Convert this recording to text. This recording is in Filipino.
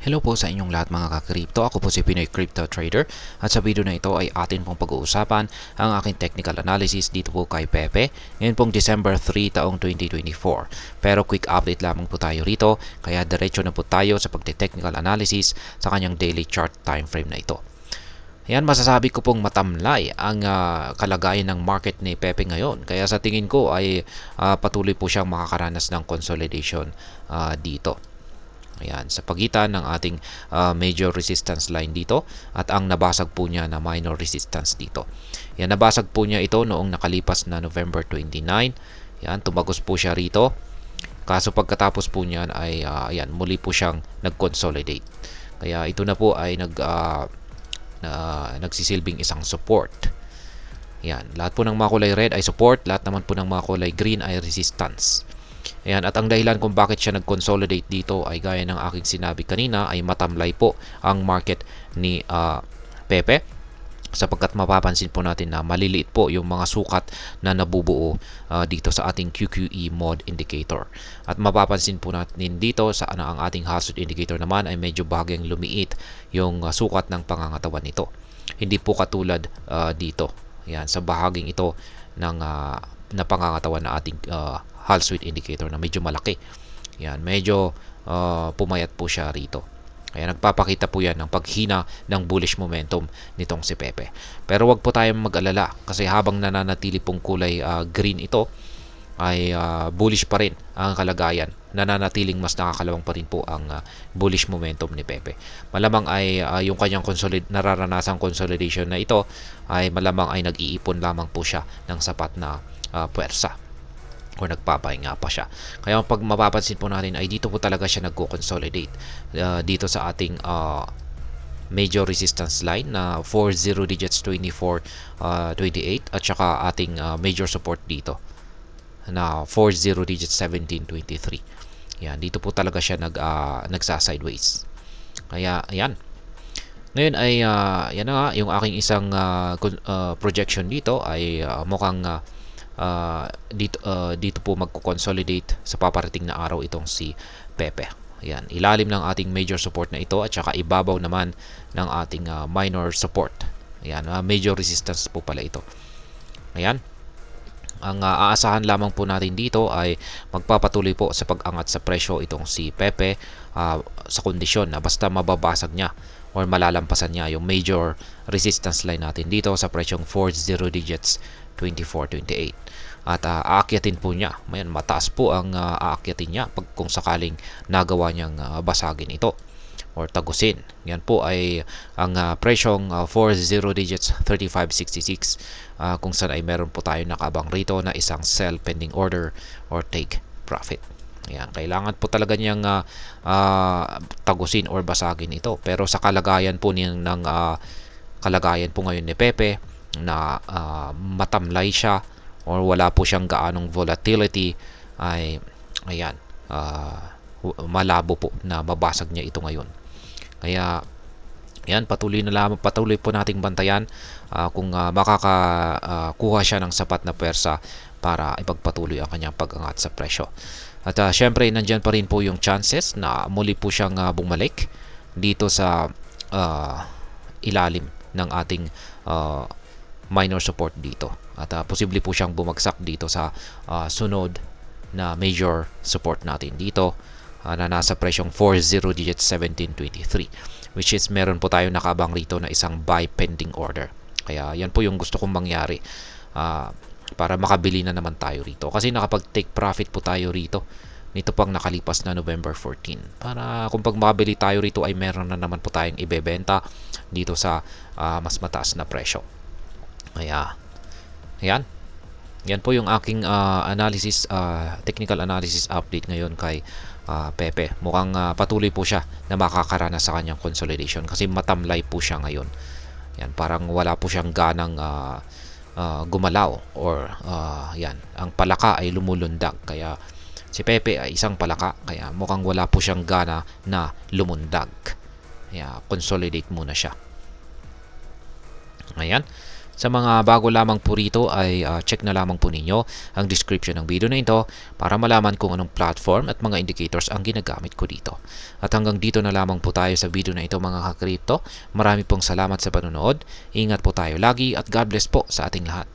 Hello po sa inyong lahat mga ka-crypto. Ako po si Pinoy Crypto Trader at sa video na ito ay atin pong pag-uusapan ang aking technical analysis dito po kay Pepe ngayon pong December 3 taong 2024. Pero quick update lamang po tayo rito kaya diretso na po tayo sa pagte-technical analysis sa kanyang daily chart time frame na ito. Ayan, masasabi ko pong matamlay ang kalagayan ng market ni Pepe ngayon. Kaya sa tingin ko ay patuloy po siyang makakaranas ng consolidation dito. Ayan, sa pagitan ng ating major resistance line dito at ang nabasag po niya na minor resistance dito. Yan, nabasag po niya ito noong nakalipas na November 29. Yan, tumagos po siya rito. Kaso pagkatapos po niyan ay ayan, muli po siyang nag-consolidate. Kaya ito na po ay nagsisilbing isang support. Yan, lahat po ng mga kulay red ay support, lahat naman po ng mga kulay green ay resistance. Ayan, at ang dahilan kung bakit siya nag-consolidate dito ay gaya ng aking sinabi kanina ay matamlay po ang market ni Pepe sapagkat mapapansin po natin na maliliit po yung mga sukat na nabubuo dito sa ating QQE mod indicator. At mapapansin po natin dito sa ang ating hazard indicator naman ay medyo bahagyang lumiit yung sukat ng pangangatawan nito. Hindi po katulad dito. Ayan, sa bahaging ito ng na pangangatawan na ating Hall Suite indicator na medyo malaki. Yan, medyo pumayat po siya rito. Kaya nagpapakita po yan ng paghina ng bullish momentum nitong si Pepe. Pero wag po tayong mag-alala kasi habang nananatili pong kulay green ito ay bullish pa rin ang kalagayan. Nananatiling mas nakakalawang pa rin po ang bullish momentum ni Pepe. Malamang ay yung kanyang nararanasang consolidation na ito ay malamang ay nag-iipon lamang po siya ng sapat na puwersa o nagpapahinga pa siya. Kaya pag mapapansin po natin ay dito po talaga siya nagko-consolidate dito sa ating major resistance line na 40 digits 2428 at saka ating major support dito na 40 digits 1723. Yan, dito po talaga siya nagsa-sideways. Kaya ayan. Ngayon ay yan na nga yung aking isang projection dito ay mukhang dito po magko-consolidate sa paparating na araw itong si Pepe. Ayan, ilalim ng ating major support na ito at saka ibabaw naman ng ating minor support. Ayan, major resistance po pala ito. Ayan. Ang aasahan lamang po natin dito ay magpapatuloy po sa pag-angat sa presyo itong si Pepe sa kondisyon na basta mababasag niya or malalampasan niya yung major resistance line natin dito sa presyong 40 digits 2428 at aakyatin po niya. Mayan, mataas po ang aakyatin niya pag kung sakaling nagawa niyang basagin ito or tagusin. Yan po ay ang presyong 40 digits 3566 kung saan ay meron po tayo nakabang rito na isang sell pending order or take profit. Ayan, kailangan po talaga niyang tagusin or basagin ito. Pero sa kalagayan po ng kalagayan po ngayon ni Pepe na matamlay siya or wala po siyang gaanong volatility ay ayan, malabo po na mabasag niya ito ngayon. Kaya yan, patuloy po nating bantayan kung makakakuha siya ng sapat na pwersa para ipagpatuloy ang kanyang pag-angat sa presyo. At syempre nandyan pa rin po yung chances na muli po siyang bumalik dito sa ilalim ng ating minor support dito. At posible po siyang bumagsak dito sa sunod na major support natin dito na nasa presyong 40 digits 1723, which is meron po tayo nakabang rito na isang buy pending order. Kaya yan po yung gusto kong mangyari para makabili na naman tayo rito. Kasi nakapag-take profit po tayo rito nito pang nakalipas na November 14. Para kung pag makabili tayo rito ay meron na naman po tayong ibebenta dito sa mas mataas na presyo. Kaya ayan. Yan po yung aking analysis, technical analysis update ngayon kay Pepe. Mukhang patuloy po siya na makakaranas sa kanyang consolidation kasi matamlay po siya ngayon. Yan, parang wala po siyang ganang gumalaw or yan, ang palaka ay lumulundag. Kaya si Pepe ay isang palaka kaya mukhang wala po siyang gana na lumundag. Kaya consolidate muna siya. Ayan. Sa mga bago lamang po rito ay check na lamang po ninyo ang description ng video na ito para malaman kung anong platform at mga indicators ang ginagamit ko dito. At hanggang dito na lamang po tayo sa video na ito mga ka-crypto. Marami pong salamat sa panonood. Ingat po tayo lagi at God bless po sa ating lahat.